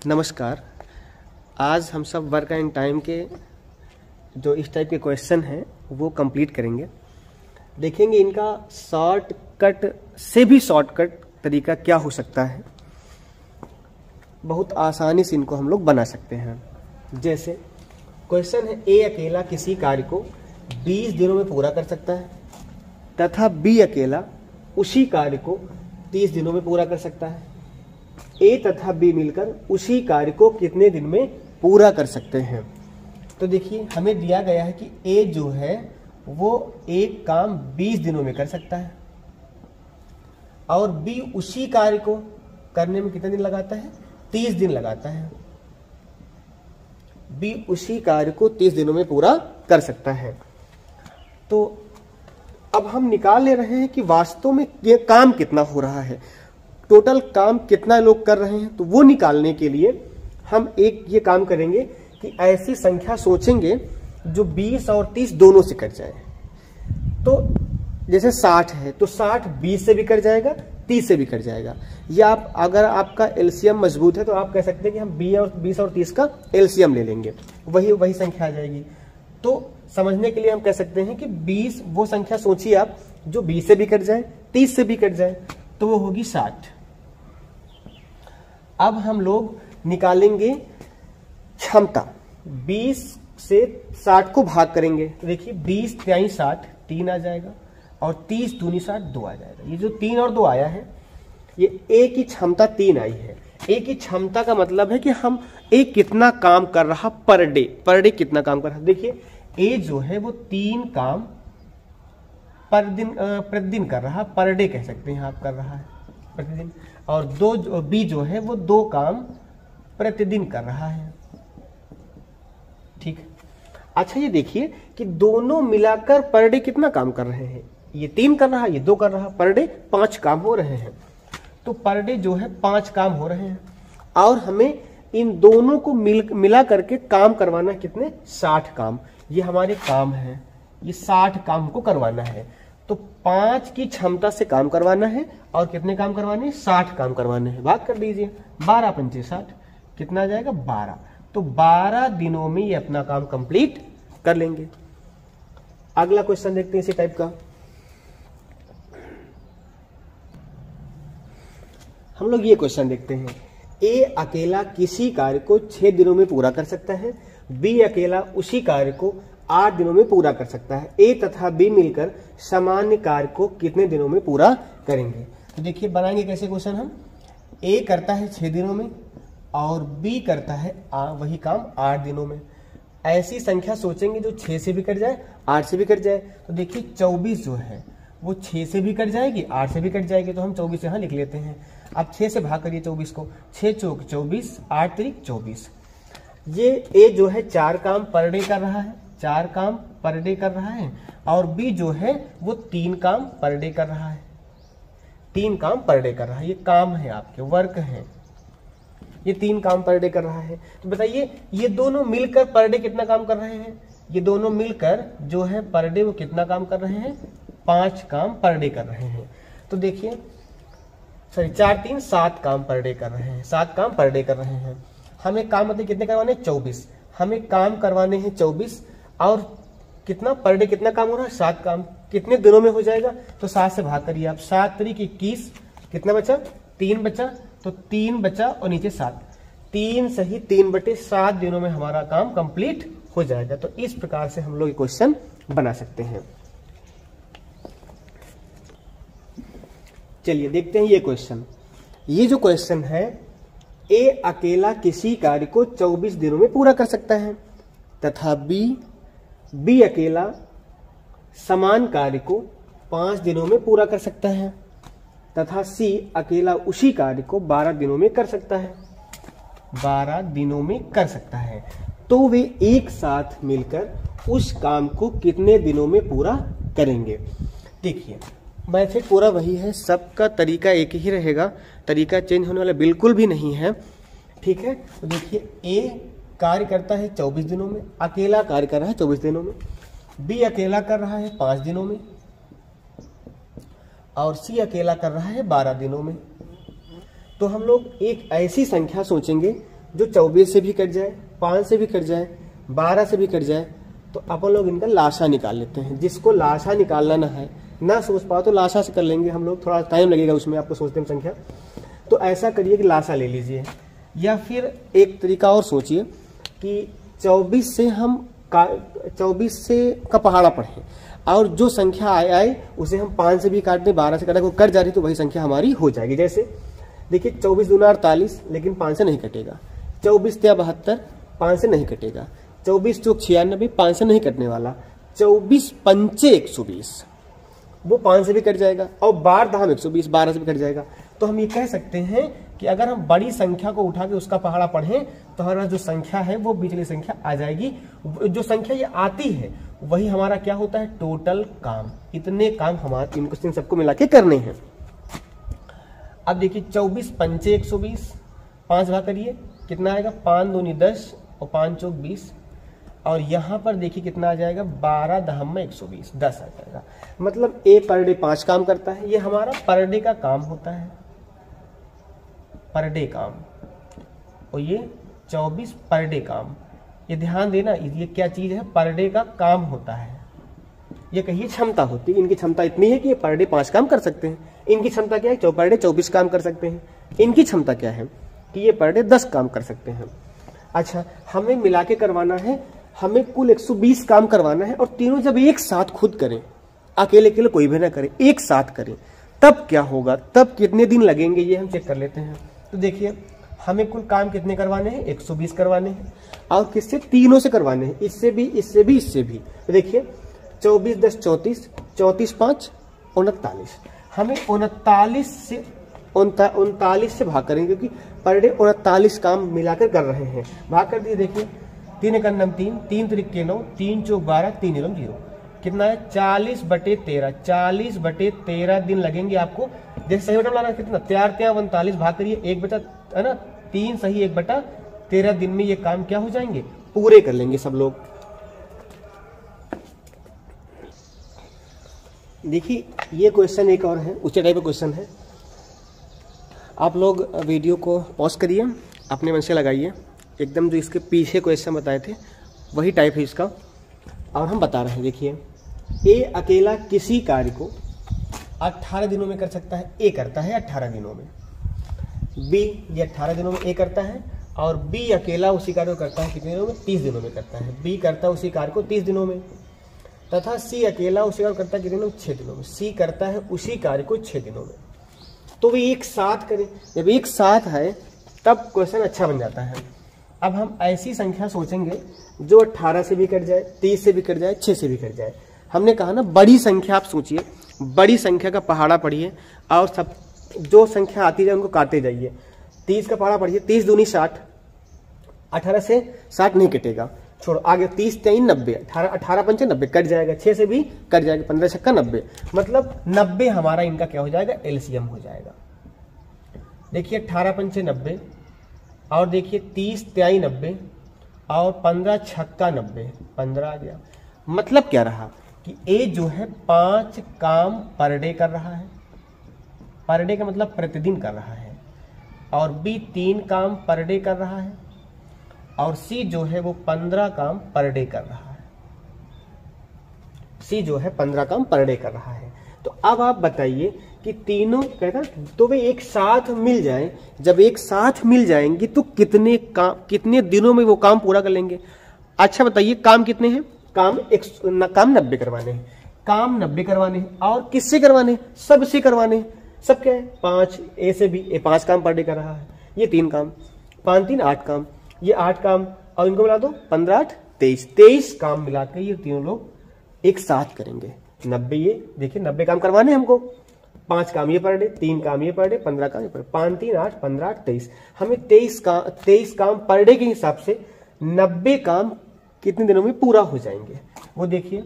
नमस्कार। आज हम सब वर्क एंड टाइम के जो इस टाइप के क्वेश्चन हैं वो कंप्लीट करेंगे। देखेंगे इनका शॉर्टकट से भी शॉर्टकट तरीका क्या हो सकता है। बहुत आसानी से इनको हम लोग बना सकते हैं। जैसे क्वेश्चन है, ए अकेला किसी कार्य को 20 दिनों में पूरा कर सकता है तथा बी अकेला उसी कार्य को 30 दिनों में पूरा कर सकता है। ए तथा बी मिलकर उसी कार्य को कितने दिन में पूरा कर सकते हैं। तो देखिए हमें दिया गया है कि ए जो है वो एक काम 20 दिनों में कर सकता है और बी उसी कार्य को करने में कितने दिन लगाता है, 30 दिन लगाता है। बी उसी कार्य को 30 दिनों में पूरा कर सकता है। तो अब हम निकाल ले रहे हैं कि वास्तव में ये काम कितना हो रहा है, टोटल काम कितना लोग कर रहे हैं। तो वो निकालने के लिए हम एक ये काम करेंगे कि ऐसी संख्या सोचेंगे जो 20 और 30 दोनों से कट जाए। तो जैसे 60 है तो 60 20 से भी कट जाएगा, 30 से भी कट जाएगा। या आप अगर आपका एलसीएम मजबूत है तो आप कह सकते हैं कि हम 20 और 30 का एलसीएम ले लेंगे, वही संख्या आ जाएगी। तो समझने के लिए हम कह सकते हैं कि 20 वो संख्या सोचिए आप जो 20 से भी कट जाए, 30 से भी कट जाए, तो वो होगी 60। अब हम लोग निकालेंगे क्षमता। 20 से 60 को भाग करेंगे तो देखिए 20 तिहाई 60 3 आ जाएगा और 30 दूनी 60 2 आ जाएगा। ये जो 3 और 2 आया है ये ए की क्षमता 3 आई है। ए की क्षमता का मतलब है कि हम ए कितना काम कर रहा पर डे कितना काम कर रहा। देखिए ए जो है वो 3 काम प्रतिदिन कर रहा, पर डे कह सकते हैं आप, कर रहा है प्रतिदिन। और बी जो है वो 2 काम प्रतिदिन कर रहा है। ठीक है। अच्छा ये देखिए कि दोनों मिलाकर पर डे कितना काम कर रहे हैं। ये 3 कर रहा, ये 2 कर रहा, पर डे 5 काम हो रहे हैं। तो पर डे जो है 5 काम हो रहे हैं और हमें इन दोनों को मिला करके काम करवाना कितने, 60 काम। ये हमारे काम है, ये 60 काम को करवाना है। तो 5 की क्षमता से काम करवाना है और कितने काम करवाने हैं, 60 काम करवाने हैं। भाग कर दीजिए, 12 पंचे 60 कितना आ जाएगा, 12। तो 12 दिनों में ये अपना काम कंप्लीट कर लेंगे। अगला क्वेश्चन देखते हैं इसी टाइप का। हम लोग ये क्वेश्चन देखते हैं, ए अकेला किसी कार्य को 6 दिनों में पूरा कर सकता है, बी अकेला उसी कार्य को 8 दिनों में पूरा कर सकता है। ए तथा बी मिलकर सामान्य कार्य को कितने दिनों में पूरा करेंगे। तो देखिए बनाएंगे कैसे क्वेश्चन हम। ए करता है 6 दिनों में और बी करता है वही काम 8 दिनों में। ऐसी संख्या सोचेंगे जो 6 से भी कट जाए, 8 से भी कट जाए। तो देखिए 24 जो है वो 6 से भी कट जाएगी, 8 से भी कट जाएगी। तो हम 24 यहाँ लिख लेते हैं। अब 6 से भाग करिए 24 को, 6 चौक 24, 8 तिरिक 24। ये ए जो है 4 काम पर डे कर रहा है, 4 काम पर डे कर रहा है और बी जो है वो 3 काम पर डे कर रहा है, 3 काम पर डे कर रहा है। ये काम है आपके, वर्क है, ये 3 काम पर डे कर रहा है। तो बताइए ये दोनों मिलकर पर डे कितना काम कर रहे हैं। ये दोनों मिलकर जो है पर डे वो कितना काम कर रहे हैं, 5 काम पर डे कर रहे हैं। तो देखिए 4 3 7 काम पर डे कर रहे हैं, 7 काम पर डे कर रहे हैं। हमें काम मतलब कितने करवाने, 24। हमें काम करवाने हैं 24 और कितना पर डे कितना काम हो रहा है, 7 काम। कितने दिनों में हो जाएगा, तो 7 से भाग करिए आप, 7 तिरिक 21 कितना बचा, 3 बचा। तो 3 बचा और नीचे 7, 3 सही 3/7 दिनों में हमारा काम कंप्लीट हो जाएगा। तो इस प्रकार से हम लोग ये क्वेश्चन बना सकते हैं। चलिए देखते हैं ये क्वेश्चन। ये जो क्वेश्चन है, ए अकेला किसी कार्य को 24 दिनों में पूरा कर सकता है तथा बी अकेला समान कार्य को 5 दिनों में पूरा कर सकता है तथा सी अकेला उसी कार्य को 12 दिनों में कर सकता है, 12 दिनों में कर सकता है। तो वे एक साथ मिलकर उस काम को कितने दिनों में पूरा करेंगे। देखिए मैथड पूरा वही है, सबका तरीका एक ही रहेगा, तरीका चेंज होने वाला बिल्कुल भी नहीं है। ठीक है। तो देखिए ए कार्य करता है 24 दिनों में, अकेला कार्य कर रहा है 24 दिनों में। बी अकेला कर रहा है 5 दिनों में और सी अकेला कर रहा है 12 दिनों में। तो हम लोग एक ऐसी संख्या सोचेंगे जो 24 से भी कट जाए, 5 से भी कट जाए, 12 से भी कट जाए, तो अपन लोग इनका लाशा निकाल लेते हैं। जिसको लाशा निकालना ना है, ना सोच पाओ तो लाशा से कर लेंगे हम लोग, थोड़ा टाइम लगेगा उसमें आपको सोचते में संख्या। तो ऐसा करिए कि लाशा ले लीजिए, या फिर एक तरीका और सोचिए कि 24 से का पहाड़ा पढ़ें और जो संख्या आए उसे हम 5 से भी काट दें, 12 से काटे, कट जा रही तो वही संख्या हमारी हो जाएगी। जैसे देखिए 24 दूना 48, लेकिन 5 से नहीं कटेगा। 24 तिया 72, 5 से नहीं कटेगा। 24 चौक 96, 5 से नहीं कटने वाला। 24 पंचे 120, वो 5 से भी कट जाएगा। और 12 धाम 120, 12 से भी कट जाएगा। तो हम ये कह सकते हैं कि अगर हम बड़ी संख्या को उठा के उसका पहाड़ा पढ़ें तो हमारा जो संख्या है वो बीचली संख्या आ जाएगी। जो संख्या ये आती है वही हमारा क्या होता है, टोटल काम। इतने काम हमारे इन सबको मिला के करने हैं। अब देखिए 24 पंचे 120, 5 भाग करिए, कितना आएगा, 5 दूनी 10 और 5 चौक 20। और यहाँ पर देखिए कितना आ जाएगा, 12 धाम में 120, 10 आ जाएगा। मतलब ए पर डे 5 काम करता है। ये हमारा पर डे का काम होता है, पर डे काम। और ये 24 पर डे काम। ये ध्यान देना, ये क्या चीज है, पर डे का काम होता है। ये कहिए क्षमता होती है। इनकी क्षमता इतनी है कि ये पर डे 5 काम कर सकते हैं। इनकी क्षमता क्या है, पर डे 24 काम कर सकते हैं। इनकी क्षमता क्या है कि ये पर डे 10 काम कर सकते हैं। अच्छा, हमें मिला के करवाना है, हमें कुल 120 काम करवाना है। और तीनों जब एक साथ खुद करें, अकेले अकेले कोई भी ना करे, एक साथ करें, तब क्या होगा, तब कितने दिन लगेंगे ये हम चेक कर लेते हैं। तो देखिए हमें कुल काम कितने करवाने हैं, 120 करवाने हैं। और किससे, तीनों से करवाने हैं, इससे भी, इससे भी, इससे भी। तो देखिए 24 10 34, 34 5 39। हमें 39 से भाग करेंगे क्योंकि पर डे 39 काम मिलाकर कर रहे हैं। भाग कर दिए, देखिए 3 1 9 3, 3 3 9, 3 चौक 12, 3 0 0। कितना है, 40/13, 40/13 दिन लगेंगे आपको। जैसे सही बटा लाना, कितना, 4 3 39, भाग करिए 1 बटा, है ना, 3 सही 1/13 दिन में ये काम क्या हो जाएंगे, पूरे कर लेंगे सब लोग। देखिए ये क्वेश्चन एक और है, उसी टाइप का क्वेश्चन है। आप लोग वीडियो को पॉज करिए, अपने मन से लगाइए, एकदम जो इसके पीछे क्वेश्चन बताए थे वही टाइप है इसका। और हम बता रहे हैं, देखिए ए अकेला किसी कार्य को 18 दिनों में कर सकता है। ए करता है 18 दिनों में। बी ये 18 दिनों में ए करता है। और बी अकेला उसी कार्य को करता है कितने दिनों में, 30 दिनों में करता है। बी करता है उसी कार्य को 30 दिनों में। तथा सी अकेला उसी कार्य करता है कितने दिनों में, 6 दिनों में। सी करता है उसी कार्य को 6 दिनों में। तो वे एक साथ करें। जब एक साथ है तब क्वेश्चन अच्छा बन जाता है। अब हम ऐसी संख्या सोचेंगे जो 18 से भी कट जाए, 30 से भी कट जाए, 6 से भी कट जाए। हमने कहा ना बड़ी संख्या, आप सोचिए बड़ी संख्या का पहाड़ा पढ़िए और सब जो संख्या आती जाए उनको काटते जाइए। 30 का पहाड़ा पढ़िए, 30 दूनी 60, 18 से 60 नहीं कटेगा, छोड़ो आगे। 30 3 90, 18 पंचे 90 कट जाएगा, 6 से भी कट जाएगा, 15 छक्का 90, मतलब 90 हमारा इनका क्या हो जाएगा, एलसीएम हो जाएगा। देखिए 18 पंचे 90, और देखिए 30 3 90, और 15 छक्का 90, 15 आ गया। मतलब क्या रहा कि ए जो है 5 काम पर डे कर रहा है, पर डे का मतलब प्रतिदिन कर रहा है। और बी 3 काम पर डे कर रहा है। और सी जो है वो 15 काम पर डे कर रहा है। सी जो है 15 काम पर डे कर रहा है। तो अब आप बताइए कि तीनों कहता तो वे एक साथ मिल जाएं। जब एक साथ मिल जाएंगे तो कितने दिनों में वो काम पूरा कर लेंगे। अच्छा बताइए काम कितने हैं, काम 90 करवाने हैं। काम 90 करवाने हैं। और किससे करवाने हैं, सबसे करवाने हैं। सब क्या है, 5 ए से भी, ए 5 काम पर डे कर रहा है, ये 3 काम, 5 3 8 काम, ये 8 काम, और इनको मिला दो 15 8 23, 23 काम मिला के ये तीनों लोग एक साथ करेंगे। 90 ये देखिए 90 काम करवाने हमको, 5 काम ये पर डे, 3 काम ये पर डे, 15 काम ये पर डे, 5 3 8 15 8 23। हमें 23 काम पर डे के हिसाब से 90 काम कितने दिनों में पूरा हो जाएंगे वो देखिए।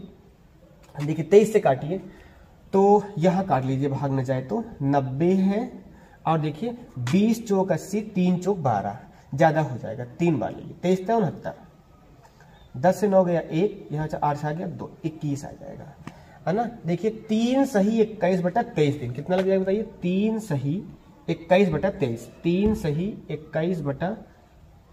23 से काटिए तो यहां काट लीजिए, भाग न जाए तो 90 है। और देखिए 20 चौक 80, 3 चौक 12, ज्यादा हो जाएगा, 3 बार लीजिए, 23 69, 10 से 9 गया 1, यहाँ से 8 से आ गया 2, 21 आ जाएगा, है ना। देखिए 3 सही 21/23 दिन कितना लग जाएगा बताइए, 3 सही 21/23, 3 सही 21/23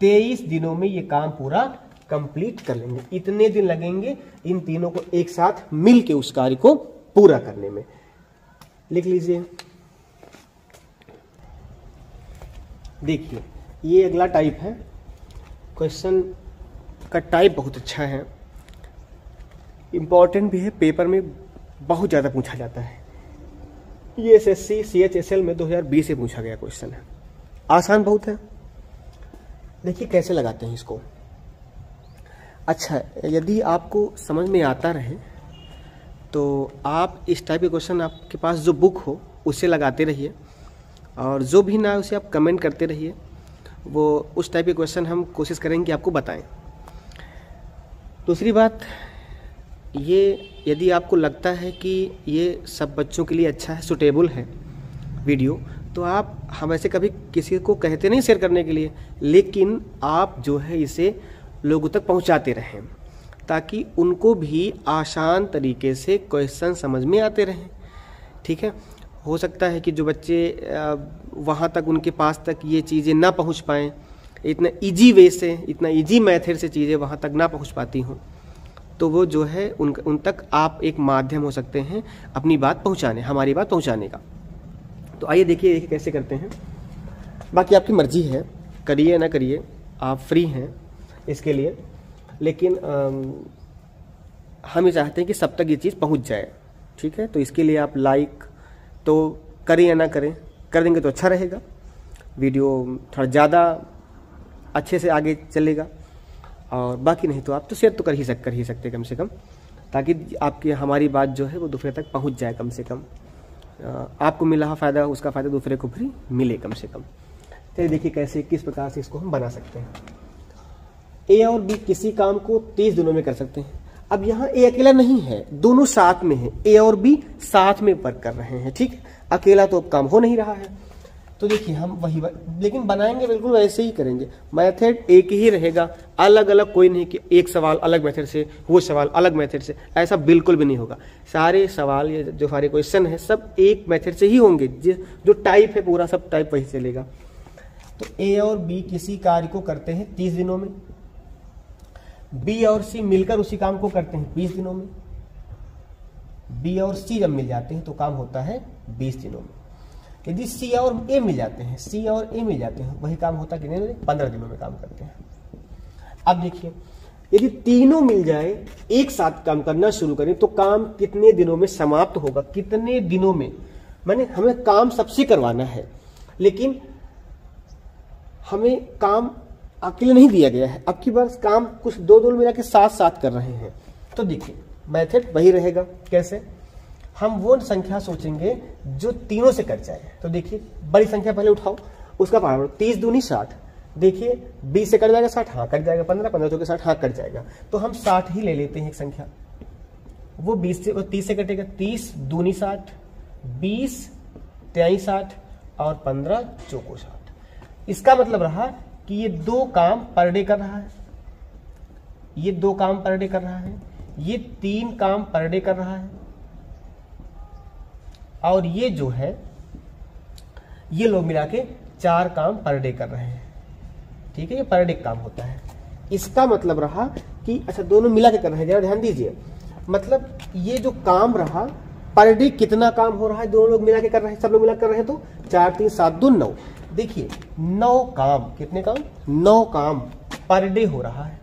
23 दिनों में ये काम पूरा कंप्लीट कर लेंगे। इतने दिन लगेंगे इन तीनों को एक साथ मिल के उस कार्य को पूरा करने में। लिख लीजिए। देखिए ये अगला टाइप है। क्वेश्चन का टाइप बहुत अच्छा है, इंपॉर्टेंट भी है, पेपर में बहुत ज़्यादा पूछा जाता है। ये SSC CHSL में 2020 से पूछा गया क्वेश्चन है। आसान बहुत है। देखिए कैसे लगाते हैं इसको। अच्छा, यदि आपको समझ में आता रहे तो आप इस टाइप के क्वेश्चन आपके पास जो बुक हो उससे लगाते रहिए, और जो भी ना उसे आप कमेंट करते रहिए। वो उस टाइप के क्वेश्चन हम कोशिश करेंगे कि आपको बताएं। दूसरी बात ये, यदि आपको लगता है कि ये सब बच्चों के लिए अच्छा है, सुटेबल है वीडियो, तो आप, हम ऐसे कभी किसी को कहते नहीं शेयर करने के लिए, लेकिन आप जो है इसे लोगों तक पहुंचाते रहें ताकि उनको भी आसान तरीके से क्वेश्चन समझ में आते रहें। ठीक है, हो सकता है कि जो बच्चे वहाँ तक, उनके पास तक ये चीज़ें ना पहुँच पाएँ, इतना इजी वे से, इतना इजी मेथड से चीज़ें वहाँ तक ना पहुँच पाती हों, तो वो जो है उन तक आप एक माध्यम हो सकते हैं अपनी बात पहुँचाने, हमारी बात पहुँचाने का। तो आइए देखिए कैसे करते हैं। बाकी आपकी मर्जी है, करिए ना करिए, आप फ्री हैं इसके लिए, लेकिन हम ये चाहते हैं कि सब तक ये चीज़ पहुँच जाए। ठीक है, तो इसके लिए आप लाइक तो करें या ना करें, कर देंगे तो अच्छा रहेगा, वीडियो थोड़ा ज़्यादा अच्छे से आगे चलेगा। और बाकी नहीं तो आप तो शेयर तो कर ही सकते कम से कम, ताकि आपकी हमारी बात जो है वो दूसरे तक पहुंच जाए। कम से कम आपको मिला फ़ायदा, उसका फ़ायदा दूसरे को भी मिले कम से कम। तो देखिए कैसे, किस प्रकार से इसको हम बना सकते हैं। A और B किसी काम को 30 दिनों में कर सकते हैं। अब यहाँ A अकेला नहीं है, दोनों साथ में है, A और B साथ में वर्क कर रहे हैं। ठीक, अकेला तो अब काम हो नहीं रहा है। तो देखिए हम वही, लेकिन बनाएंगे बिल्कुल वैसे ही करेंगे, मेथड एक ही रहेगा, अलग अलग कोई नहीं कि एक सवाल अलग मेथड से, वो सवाल अलग मेथड से, ऐसा बिल्कुल भी नहीं होगा। सारे सवाल, ये जो सारे क्वेश्चन है, सब एक मेथड से ही होंगे। जो टाइप है पूरा सब टाइप वही चलेगा। तो A और B किसी कार्य को करते हैं 30 दिनों में, B और C मिलकर उसी काम को करते हैं 20 दिनों में, B और C जब मिल जाते हैं तो काम होता है 20 दिनों में। यदि C और A मिल जाते हैं, C और A मिल जाते हैं, वही काम होता है कितने में? 15 दिनों में काम करते हैं। अब देखिए, यदि तीनों मिल जाए, एक साथ काम करना शुरू करें, तो काम कितने दिनों में समाप्त होगा? कितने दिनों में, माने हमें काम सबसे करवाना है, लेकिन हमें काम अकेले नहीं दिया गया है। अब की बार काम कुछ दो मिला के साथ साथ कर रहे हैं। तो देखिए मेथड वही रहेगा। कैसे? हम वो संख्या सोचेंगे जो तीनों से कट जाए। तो देखिए बड़ी संख्या पहले उठाओ, उसका पावर 30 दूनी 60। देखिए 20 से कट जाएगा 60, हाँ कट जाएगा 15, 15 चौके 60, हाँ कट जाएगा। तो हम 60 ही ले लेते हैं एक संख्या, वो 30 से कटेगा। 30 दूनी 60, 20 त्याई 60 और 15 चौको 60। इसका मतलब रहा कि ये 2 काम पर डे कर रहा है, ये 2 काम पर डे कर रहा है, ये 3 काम पर डे कर रहा है, और ये जो है ये लोग मिला के 4 काम पर डे कर रहे हैं। ठीक है, ये पर डे काम होता है। इसका मतलब रहा कि अच्छा दोनों मिला के कर रहे हैं, जरा ध्यान दीजिए। मतलब ये जो काम रहा पर डे कितना काम हो रहा है, दोनों लोग मिला के कर रहे हैं, सब लोग मिला कर रहे हैं, तो 4 3 7 2 9। देखिए 9 काम, कितने काम? 9 काम पर डे हो रहा है,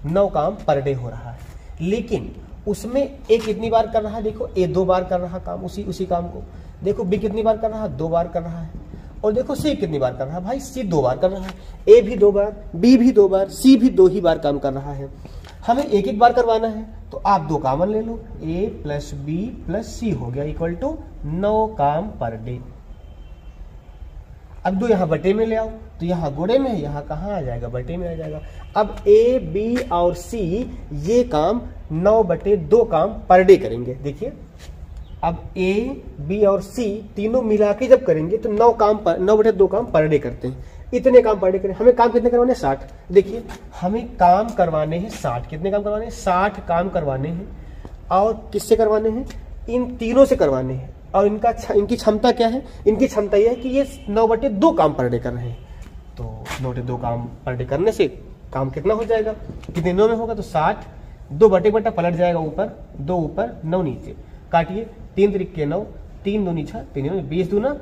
9 काम पर डे हो रहा है। लेकिन उसमें ए कितनी बार कर रहा है? देखो ए 2 बार कर रहा काम, उसी काम को। देखो बी कितनी बार कर रहा है? 2 बार कर रहा है। और देखो सी कितनी बार कर रहा है? भाई सी 2 बार कर रहा है। ए भी 2 बार, बी भी 2 बार, सी भी 2 ही बार काम कर रहा है। हमें एक बार करवाना है, तो आप 2 कॉमन ले लो, ए प्लस बी प्लस सी हो गया इक्वल टू 9 काम पर डे। अब 2 यहाँ बटे में ले आओ, तो यहाँ गुणे में है, यहाँ कहाँ आ जाएगा? बटे में आ जाएगा। अब ए बी और सी ये काम 9/2 काम पर डे करेंगे। देखिए अब ए बी और सी तीनों मिला के जब करेंगे तो 9/2 काम पर डे करते हैं। इतने काम पर डे करें। हमें काम कितने करवाने? 60। देखिए हमें काम करवाने हैं 60। कितने काम करवाने हैं? 60 काम करवाने हैं। और किससे करवाने हैं? इन तीनों से करवाने हैं। और इनकी क्षमता क्या है? इनकी क्षमता यह है कि ये 9/2 काम पर डे कर रहे हैं। तो नोट 2 काम पर डे करने से काम कितना हो जाएगा, कितने दिनों में होगा, तो 60, 2 बटे बटा पलट जाएगा ऊपर, 2 ऊपर 9 नीचे, काटिए 3 त्रिक 9, 3 दूनी 6, 3 20 दूना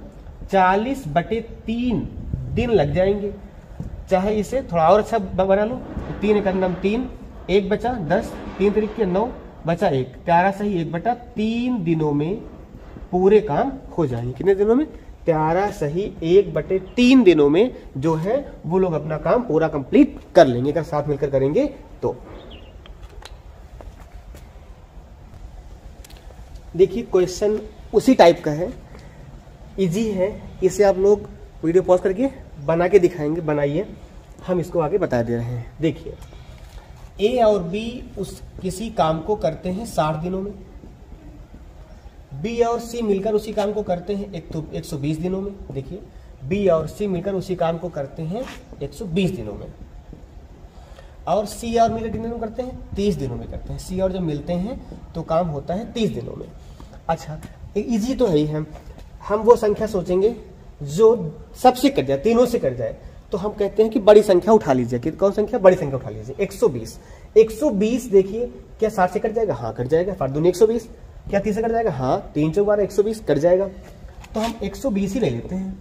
40 बटे 3 दिन लग जाएंगे। चाहे इसे थोड़ा और अच्छा बना लो, 3 एक 3, 1 बचा 10, 3 त्रिक 9 बचा 1, 13 सही 1 बटा 3 दिनों में पूरे काम हो जाएंगे। कितने दिनों में, 13 सही 1 बटे 3 दिनों में जो है वो लोग अपना काम पूरा कंप्लीट कर लेंगे, अगर साथ मिलकर करेंगे तो। देखिए क्वेश्चन उसी टाइप का है, इजी है, इसे आप लोग वीडियो पॉज करके बना के दिखाएंगे, बनाइए, हम इसको आगे बता दे रहे हैं। देखिए ए और बी उस किसी काम को करते हैं 60 दिनों में, बी और सी मिलकर उसी काम को करते हैं 120 दिनों में। देखिए बी और सी मिलकर उसी काम को करते हैं 120 दिनों में, और सी और मिलकर कितने दिनों में करते हैं, 30 दिनों में करते हैं। सी और जब मिलते हैं तो काम होता है 30 दिनों में। अच्छा इजी तो है ही है, हम वो संख्या सोचेंगे जो सबसे कट जाए, तीनों से कट जाए, तो हम कहते हैं कि बड़ी संख्या उठा लीजिए। कि कौन संख्या, बड़ी संख्या उठा लीजिए, 120। 120 देखिए क्या 60 से कट जाएगा, हाँ कट जाएगा, 5 दूनी 120, क्या 30 से कट जाएगा, हाँ 3 चौक 12 120 कट जाएगा, तो हम 120 ही ले लेते हैं।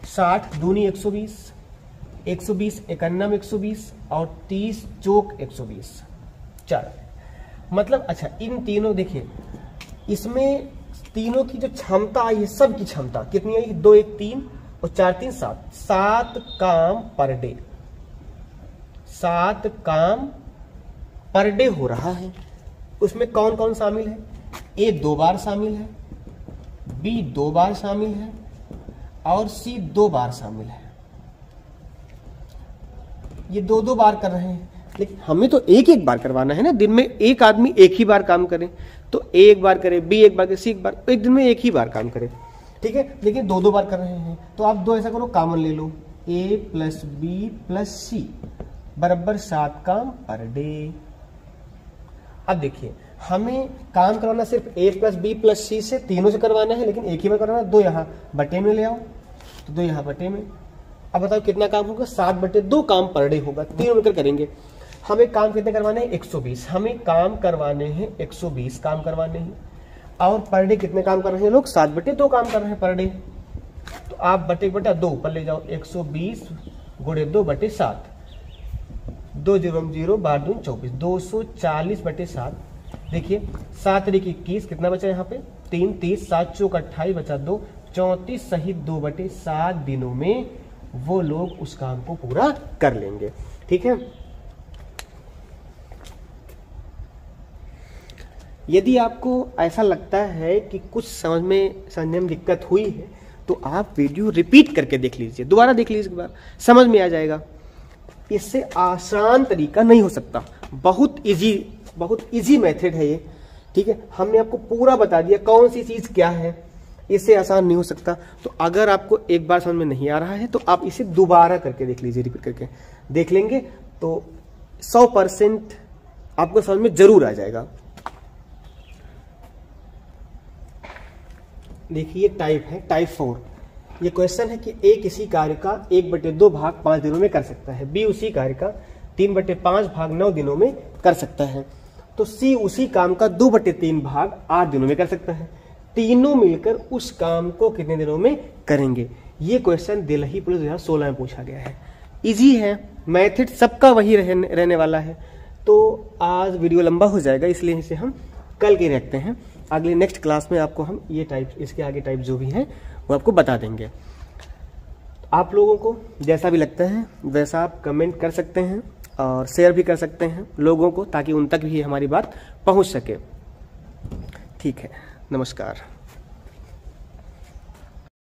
60 दूनी 120, 120 51 120 और 30 चौक 120 4। मतलब अच्छा इन तीनों देखिए, इसमें तीनों की जो क्षमता आई है, सब की क्षमता कितनी आई, 2 1 3 और 4 3 7, 7 काम पर डे, 7 काम पर डे हो रहा है। उसमें कौन कौन शामिल है, ए 2 बार शामिल है, बी 2 बार शामिल है और सी 2 बार शामिल है। ये 2 बार कर रहे हैं, लेकिन हमें तो एक बार करवाना है ना, दिन में एक आदमी एक ही बार काम करे, तो ए एक बार करे, बी एक बार करे, सी एक बार, एक दिन में एक ही बार काम करे, ठीक है। लेकिन 2 बार कर रहे हैं, तो आप 2 ऐसा करो कॉमन ले लो, ए प्लस बी प्लस सी बराबर 7 काम पर डे। अब देखिए हमें काम करवाना सिर्फ ए प्लस बी प्लस सी से, तीनों से करवाना है, लेकिन एक ही बार करवाना। 2 यहाँ बटे में ले आओ, तो 2 यहाँ बटे में। अब बताओ कितना काम होगा, 7 बटे 2 काम पर डे होगा, तीनों मिलकर करेंगे। हमें काम कितने करवाने हैं, 120, हमें काम करवाने हैं 120 काम करवाने हैं, और पर डे कितने काम कर रहे हैं लोग, 7 बटे 2 काम कर रहे हैं पर डे। तो आप बटे बटा 2 ऊपर ले जाओ, 120 गुणे 2 बटे 7, 2 0 0 12 दूनी 24, 240 बटे 7। देखिए 7 तरीके 21, कितना बचा यहाँ पे 3, 30, 7 चौक 28 बचा 2, 34 सहित 2 बटे 7 दिनों में वो लोग उस काम को पूरा कर लेंगे, ठीक है। यदि आपको ऐसा लगता है कि कुछ समझने में दिक्कत हुई है, तो आप वीडियो रिपीट करके देख लीजिए, दोबारा देख लीजिए, एक बार समझ में आ जाएगा। इससे आसान तरीका नहीं हो सकता, बहुत इजी मेथड है ये, ठीक है। हमने आपको पूरा बता दिया कौन सी चीज क्या है, इससे आसान नहीं हो सकता। तो अगर आपको एक बार समझ में नहीं आ रहा है तो आप इसे दोबारा करके देख लीजिए, रिपीट करके देख लेंगे तो 100% आपको समझ में जरूर आ जाएगा। देखिए टाइप है, टाइप 4। ये क्वेश्चन है कि ए किसी कार्य का 1/2 भाग 5 दिनों में कर सकता है, बी उसी कार्य का 3/5 भाग 9 दिनों में कर सकता है, तो सी उसी काम का 2/3 भाग 8 दिनों में कर सकता है। तीनों मिलकर उस काम को कितने दिनों में करेंगे। ये क्वेश्चन दिल्ली पुलिस 2016 में पूछा गया है। इजी है, मैथड सबका वही रहने वाला है। तो आज वीडियो लंबा हो जाएगा, इसलिए इसे हम कल के रखते हैं। अगले नेक्स्ट क्लास में आपको हम ये टाइप, इसके आगे टाइप जो भी हैं वो आपको बता देंगे। आप लोगों को जैसा भी लगता है वैसा आप कमेंट कर सकते हैं और शेयर भी कर सकते हैं लोगों को, ताकि उन तक भी हमारी बात पहुंच सके। ठीक है, नमस्कार।